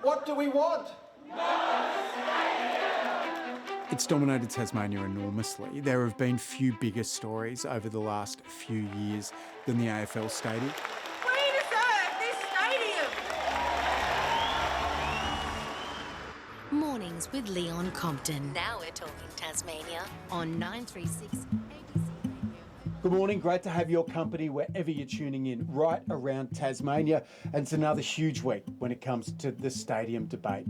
What do we want? It's dominated Tasmania enormously. There have been few bigger stories over the last few years than the AFL stadium. We deserve this stadium! Mornings with Leon Compton. Now we're talking Tasmania on 936 ABC. Good morning, great to have your company wherever you're tuning in, right around Tasmania. And it's another huge week when it comes to the stadium debate.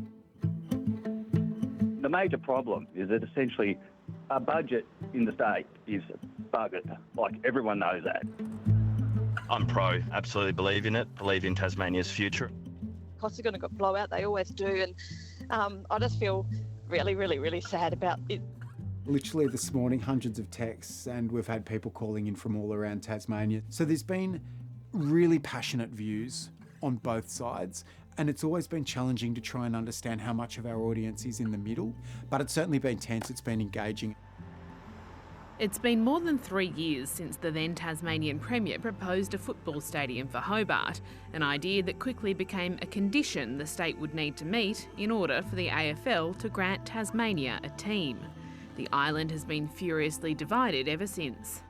The major problem is that essentially our budget in the state is buggered. Like, everyone knows that. I'm pro, absolutely believe in it, believe in Tasmania's future. Costs are going to blow out, they always do, and I just feel really sad about it. Literally this morning, hundreds of texts, and we've had people calling in from all around Tasmania. So there's been really passionate views on both sides, and it's always been challenging to try and understand how much of our audience is in the middle, but it's certainly been tense, it's been engaging. It's been more than 3 years since the then Tasmanian Premier proposed a football stadium for Hobart, an idea that quickly became a condition the state would need to meet in order for the AFL to grant Tasmania a team. The island has been furiously divided ever since.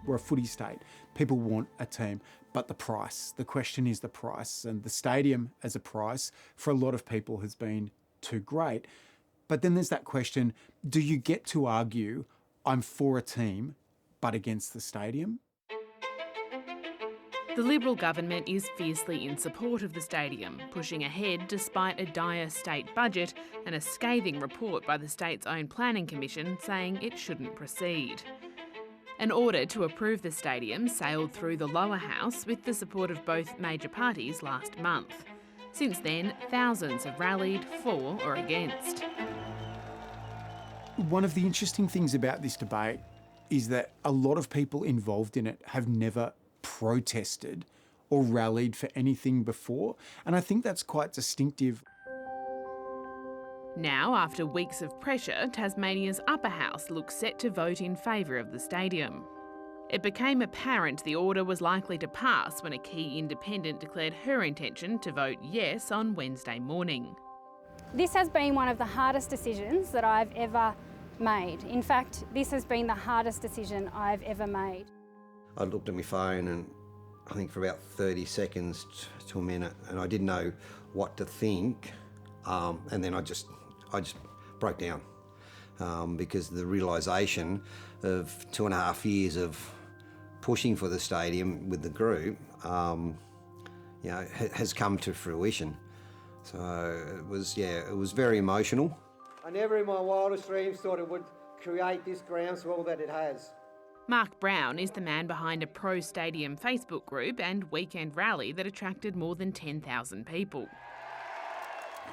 We're a footy state. People want a team, but the price, the question is the price, and the stadium as a price for a lot of people has been too great. But then there's that question, do you get to argue, I'm for a team, but against the stadium? The Liberal government is fiercely in support of the stadium, pushing ahead despite a dire state budget and a scathing report by the state's own planning commission saying it shouldn't proceed. An order to approve the stadium sailed through the lower house with the support of both major parties last month. Since then, thousands have rallied for or against. One of the interesting things about this debate is that a lot of people involved in it have never protested or rallied for anything before, and I think that's quite distinctive. Now, after weeks of pressure, Tasmania's upper house looks set to vote in favour of the stadium. It became apparent the order was likely to pass when a key independent declared her intention to vote yes on Wednesday morning. This has been one of the hardest decisions that I've ever made. In fact, this has been the hardest decision I've ever made. I looked at my phone and I think for about 30 seconds to a minute, and I didn't know what to think, and then I just broke down because the realisation of 2.5 years of pushing for the stadium with the group, has come to fruition. So it was very emotional. I never in my wildest dreams thought it would create this groundswell that it has. Mark Brown is the man behind a pro-stadium Facebook group and weekend rally that attracted more than 10,000 people.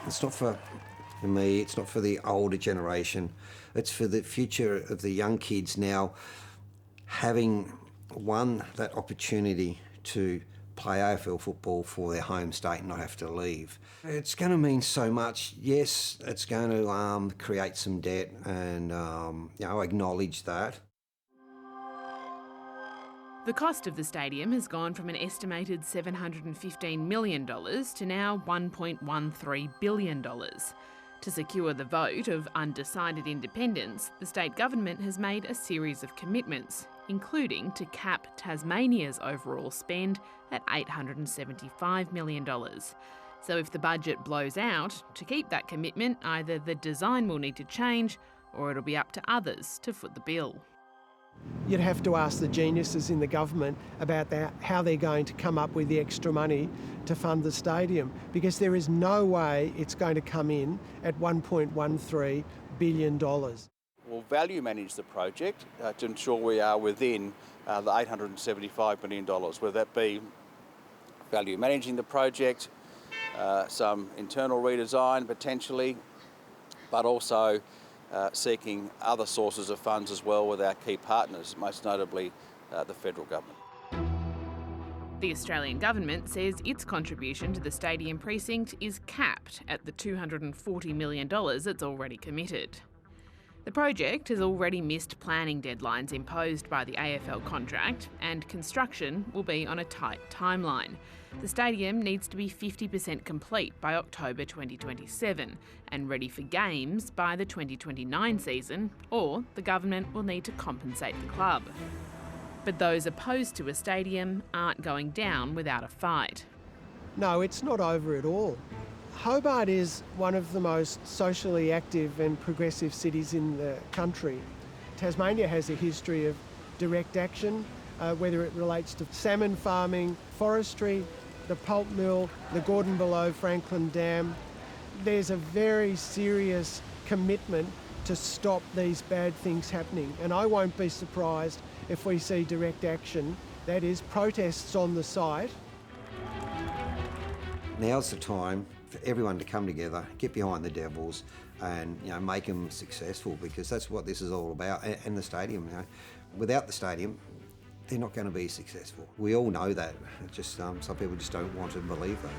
It's not for me, it's not for the older generation, it's for the future of the young kids now having, that opportunity to play AFL football for their home state and not have to leave. It's going to mean so much. Yes, it's going to create some debt, and I acknowledge that. The cost of the stadium has gone from an estimated $715 million to now $1.13 billion. To secure the vote of undecided independents, the state government has made a series of commitments, including to cap Tasmania's overall spend at $875 million. So if the budget blows out, to keep that commitment, either the design will need to change or it'll be up to others to foot the bill. You'd have to ask the geniuses in the government about how they're going to come up with the extra money to fund the stadium, because there is no way it's going to come in at $1.13 billion. We'll value manage the project to ensure we are within the $875 million, whether that be value managing the project, some internal redesign potentially, but also seeking other sources of funds as well with our key partners, most notably the federal government. The Australian government says its contribution to the stadium precinct is capped at the $240 million it's already committed. The project has already missed planning deadlines imposed by the AFL contract, and construction will be on a tight timeline. The stadium needs to be 50% complete by October 2027 and ready for games by the 2029 season, or the government will need to compensate the club. But those opposed to a stadium aren't going down without a fight. No, it's not over at all. Hobart is one of the most socially active and progressive cities in the country. Tasmania has a history of direct action, whether it relates to salmon farming, forestry, the pulp mill, the Gordon Below Franklin Dam. There's a very serious commitment to stop these bad things happening, and I won't be surprised if we see direct action, that is, protests on the site. Now's the time for everyone to come together, get behind the Devils, and make them successful, because that's what this is all about. And the stadium, without the stadium, they're not going to be successful. We all know that. It's just some people just don't want to believe that.